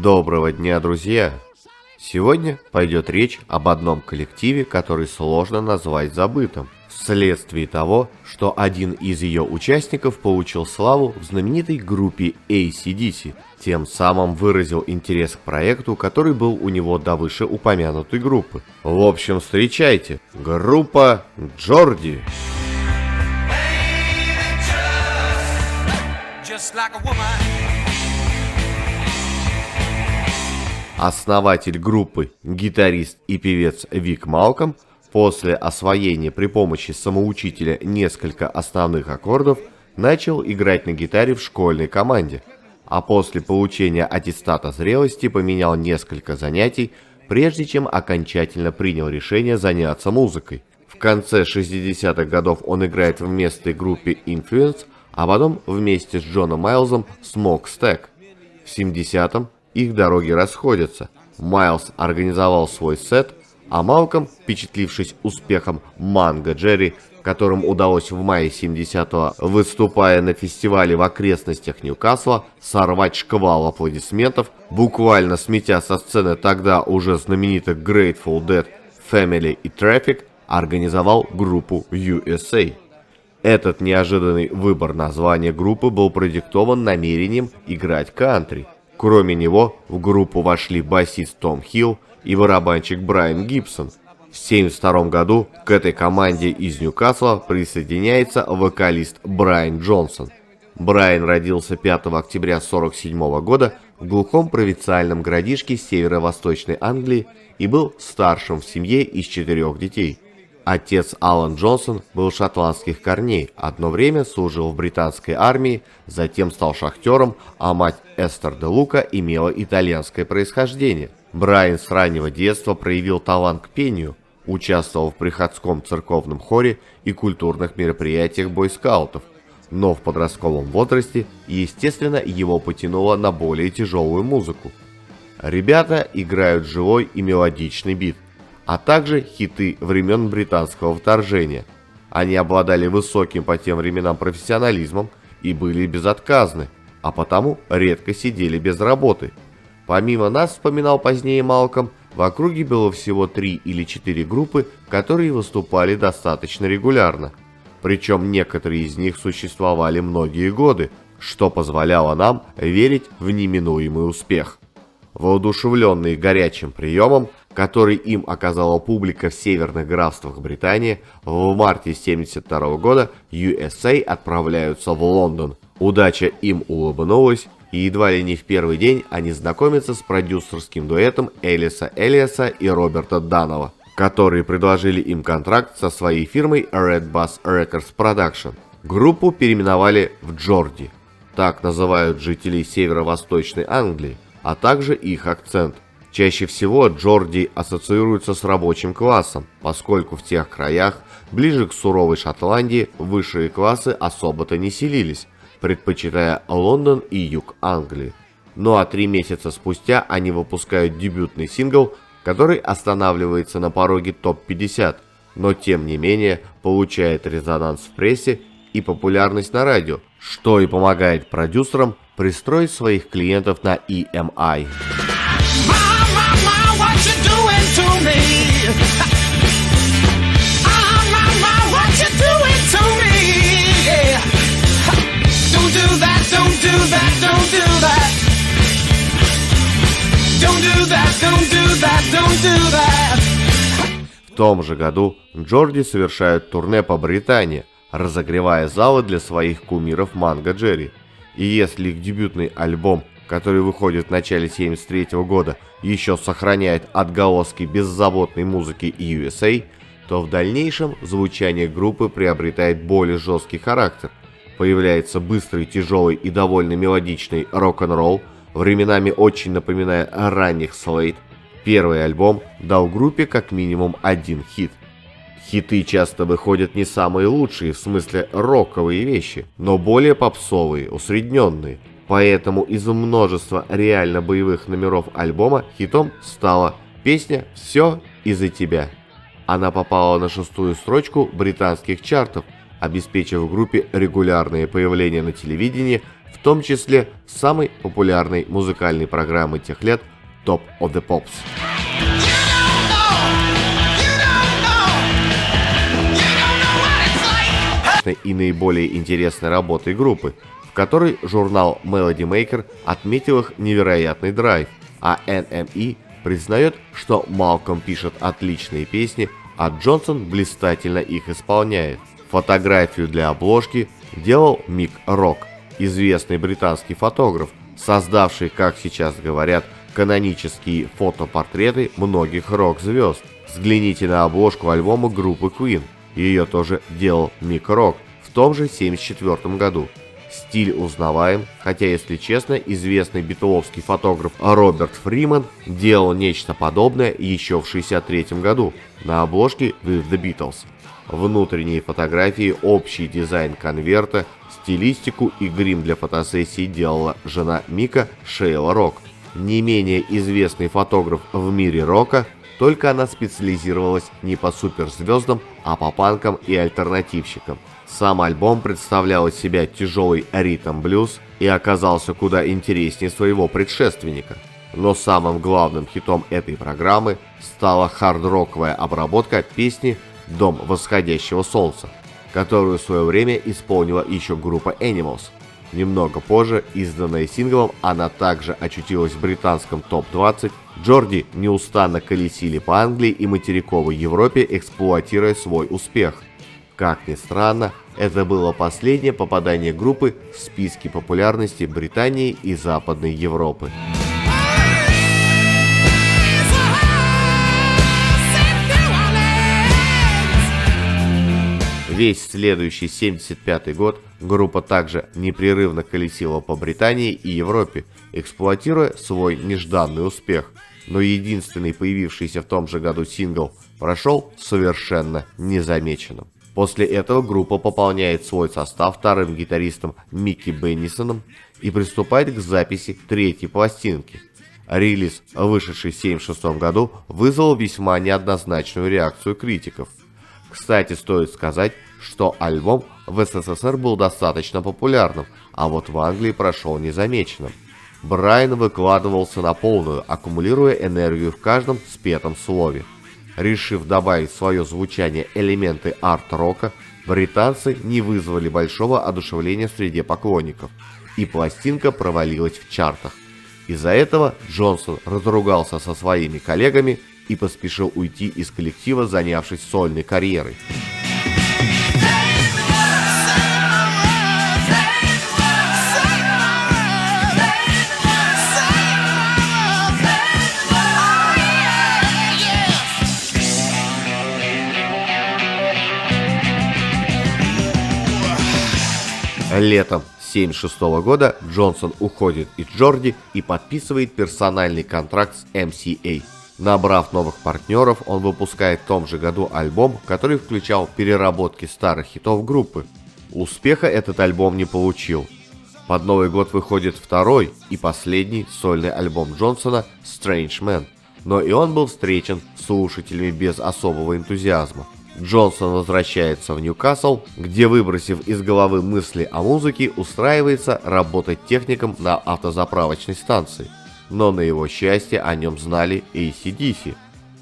Доброго дня, друзья! Сегодня пойдет речь об одном коллективе, который сложно назвать забытым, вследствие того, что один из ее участников получил славу в знаменитой группе AC/DC, тем самым выразил интерес к проекту, который был у него до вышеупомянутой группы. В общем, встречайте, группа Джорди. Основатель группы, гитарист и певец Вик Малком, после освоения при помощи самоучителя несколько основных аккордов, начал играть на гитаре в школьной команде, а после получения аттестата зрелости поменял несколько занятий, прежде чем окончательно принял решение заняться музыкой. В конце 60-х годов он играет в местной группе Influence, а потом вместе с Джоном Майлзом в Smokestack. В 70-м их дороги расходятся. Майлз организовал свой сет, а Малком, впечатлившись успехом Манго Джерри, которым удалось в мае 70-го, выступая на фестивале в окрестностях Ньюкасла, сорвать шквал аплодисментов, буквально сметя со сцены тогда уже знаменитых Grateful Dead, Family и Traffic, организовал группу USA. Этот неожиданный выбор названия группы был продиктован намерением играть кантри. Кроме него в группу вошли басист Том Хилл и барабанщик Брайан Гибсон. В 1972 году к этой команде из Ньюкасла присоединяется вокалист Брайан Джонсон. Брайан родился 5 октября 1947 года в глухом провинциальном городишке северо-восточной Англии и был старшим в семье из 4 детей. Отец Алан Джонсон был шотландских корней, одно время служил в британской армии, затем стал шахтером, а мать Эстер де Лука имела итальянское происхождение. Брайан с раннего детства проявил талант к пению, участвовал в приходском церковном хоре и культурных мероприятиях бойскаутов, но в подростковом возрасте, естественно, его потянуло на более тяжелую музыку. Ребята играют живой и мелодичный бит, а также хиты времен британского вторжения. Они обладали высоким по тем временам профессионализмом и были безотказны, а потому редко сидели без работы. Помимо нас, вспоминал позднее Малком, в округе было всего 3 или 4 группы, которые выступали достаточно регулярно. Причем некоторые из них существовали многие годы, что позволяло нам верить в неминуемый успех. Воодушевленные горячим приемом, который им оказала публика в северных графствах Британии, в марте 1972 года USA отправляются в Лондон. Удача им улыбнулась, и едва ли не в первый день они знакомятся с продюсерским дуэтом Элиса Элиаса и Роберта Данова, которые предложили им контракт со своей фирмой Red Bass Records Production. Группу переименовали в Джорди, так называют жителей северо-восточной Англии, а также их акцент. Чаще всего Джорди ассоциируется с рабочим классом, поскольку в тех краях, ближе к суровой Шотландии, высшие классы особо-то не селились, предпочитая Лондон и юг Англии. Ну а 3 месяца спустя они выпускают дебютный сингл, который останавливается на пороге топ-50, но тем не менее получает резонанс в прессе и популярность на радио, что и помогает продюсерам пристроить своих клиентов на EMI. В том же году Джорди совершают турне по Британии, разогревая залы для своих кумиров Манго Джерри. И если их дебютный альбом, который выходит в начале 1973 года, еще сохраняет отголоски беззаботной музыки USA, то в дальнейшем звучание группы приобретает более жесткий характер. Появляется быстрый, тяжелый и довольно мелодичный рок-н-ролл, временами очень напоминая ранних Slade. Первый альбом дал группе как минимум 1 хит. Хиты часто выходят не самые лучшие в смысле роковые вещи, но более попсовые, усредненные. Поэтому из множества реально боевых номеров альбома хитом стала песня «Все из-за тебя». Она попала на 6-ю строчку британских чартов, обеспечив группе регулярное появление на телевидении в том числе самой популярной музыкальной программы тех лет Top of the Pops. И наиболее интересной работой группы, в которой журнал Melody Maker отметил их невероятный драйв, а NME признает, что Малком пишет отличные песни, а Джонсон блистательно их исполняет. Фотографию для обложки делал Мик Рок, известный британский фотограф, создавший, как сейчас говорят, канонические фотопортреты многих рок-звезд. Взгляните на обложку альбома группы Queen. Ее тоже делал Мик Рок в том же 1974 году. Стиль узнаваем, хотя, если честно, известный битловский фотограф Роберт Фриман делал нечто подобное еще в 1963 году на обложке With the Beatles. Внутренние фотографии, общий дизайн конверта, стилистику и грим для фотосессий делала жена Мика Шейла Рок. Не менее известный фотограф в мире рока, только она специализировалась не по суперзвездам, а по панкам и альтернативщикам. Сам альбом представлял из себя тяжелый ритм-блюз и оказался куда интереснее своего предшественника. Но самым главным хитом этой программы стала хард-роковая обработка песни «Дом восходящего солнца», которую в свое время исполнила еще группа Animals. Немного позже, изданная синглом, она также очутилась в британском топ-20. Джорди неустанно колесили по Англии и материковой Европе, эксплуатируя свой успех. Как ни странно, это было последнее попадание группы в списки популярности Британии и Западной Европы. Весь следующий 1975 год группа также непрерывно колесила по Британии и Европе, эксплуатируя свой нежданный успех. Но единственный появившийся в том же году сингл прошел совершенно незамеченным. После этого группа пополняет свой состав вторым гитаристом Микки Беннисоном и приступает к записи третьей пластинки. Релиз, вышедший в 1976 году, вызвал весьма неоднозначную реакцию критиков. Кстати, стоит сказать, что альбом в СССР был достаточно популярным, а вот в Англии прошел незамеченным. Брайан выкладывался на полную, аккумулируя энергию в каждом спетом слове. Решив добавить в свое звучание элементы арт-рока, британцы не вызвали большого одушевления среди поклонников, и пластинка провалилась в чартах. Из-за этого Джонсон разругался со своими коллегами и поспешил уйти из коллектива, занявшись сольной карьерой. Летом 1976 года Джонсон уходит из Джорди и подписывает персональный контракт с MCA. Набрав новых партнеров, он выпускает в том же году альбом, который включал переработки старых хитов группы. Успеха этот альбом не получил. Под Новый год выходит второй и последний сольный альбом Джонсона «Strange Man», но и он был встречен слушателями без особого энтузиазма. Джонсон возвращается в Ньюкасл, где, выбросив из головы мысли о музыке, устраивается работать техником на автозаправочной станции. Но на его счастье о нем знали AC/DC.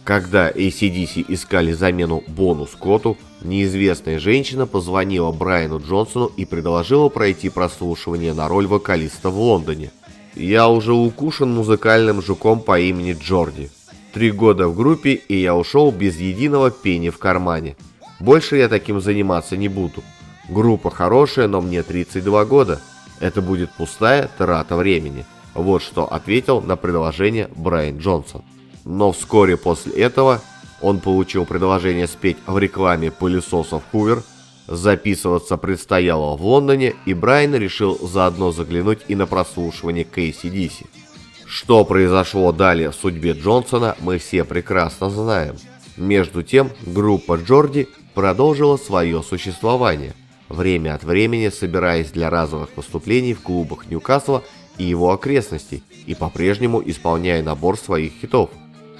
Когда AC/DC искали замену Бону Скотту, неизвестная женщина позвонила Брайану Джонсону и предложила пройти прослушивание на роль вокалиста в Лондоне. «Я уже укушен музыкальным жуком по имени Джорди. 3 года в группе, и я ушел без единого пенни в кармане. Больше я таким заниматься не буду. Группа хорошая, но мне 32 года. Это будет пустая трата времени». Вот что ответил на предложение Брайан Джонсон. Но вскоре после этого он получил предложение спеть в рекламе пылесосов Hoover, записываться предстояло в Лондоне, и Брайан решил заодно заглянуть и на прослушивание к AC/DC. Что произошло далее в судьбе Джонсона, мы все прекрасно знаем. Между тем, группа Джорди продолжила свое существование, время от времени собираясь для разовых выступлений в клубах Ньюкасла и его окрестностей, и по-прежнему исполняя набор своих хитов.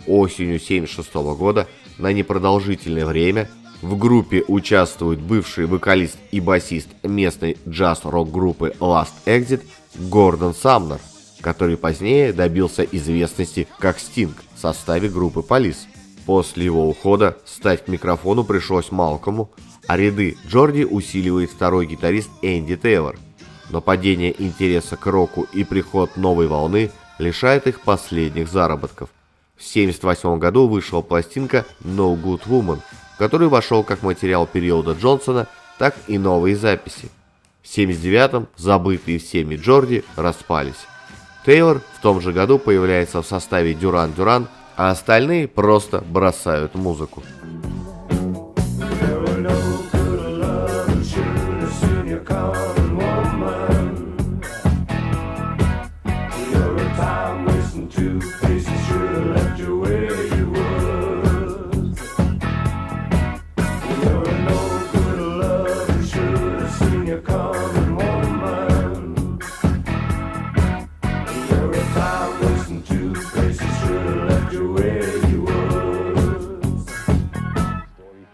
Осенью 1976 года на непродолжительное время в группе участвуют бывший вокалист и басист местной джаз-рок группы Last Exit Гордон Самнер, который позднее добился известности как Стинг в составе группы Police. После его ухода стать к микрофону пришлось Малкому, а ряды Джорди усиливает второй гитарист Энди Тейлор. Но падение интереса к року и приход новой волны лишает их последних заработков. В 1978 году вышла пластинка No Good Woman, в который вошел как материал периода Джонсона, так и новые записи. В 1979-м забытые всеми Джорди распались. Тейлор в том же году появляется в составе Duran Duran, а остальные просто бросают музыку.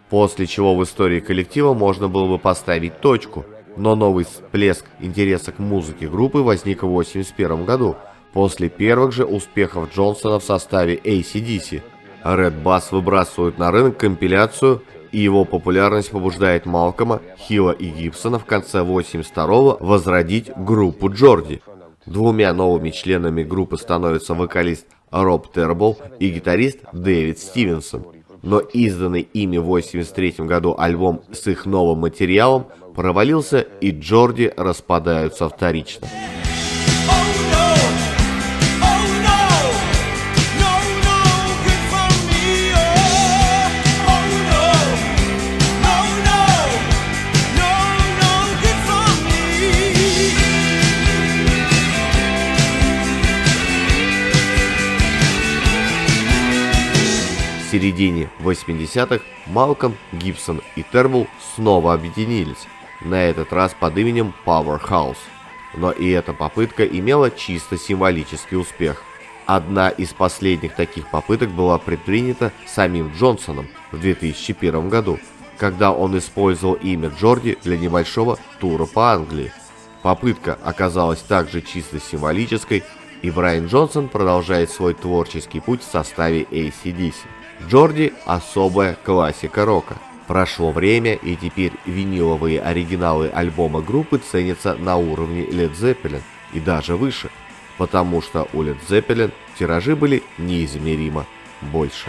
После чего в истории коллектива можно было бы поставить точку, но новый всплеск интереса к музыке группы возник в 1981 году, после первых же успехов Джонсона в составе AC/DC. Red Bass выбрасывают на рынок компиляцию, и его популярность побуждает Малкома, Хилла и Гибсона в конце 1982-го возродить группу Джорди. Двумя новыми членами группы становятся вокалист Роб Тербл и гитарист Дэвид Стивенсон. Но изданный ими в 1983 году альбом с их новым материалом провалился, и Джорди распадаются вторично. В середине 80-х Малком, Гибсон и Тербл снова объединились, на этот раз под именем Powerhouse. Но и эта попытка имела чисто символический успех. Одна из последних таких попыток была предпринята самим Джонсоном в 2001 году, когда он использовал имя Джорди для небольшого тура по Англии. Попытка оказалась также чисто символической, и Брайан Джонсон продолжает свой творческий путь в составе AC/DC. Джорди – особая классика рока. Прошло время, и теперь виниловые оригиналы альбома группы ценятся на уровне Led Zeppelin и даже выше, потому что у Led Zeppelin тиражи были неизмеримо больше.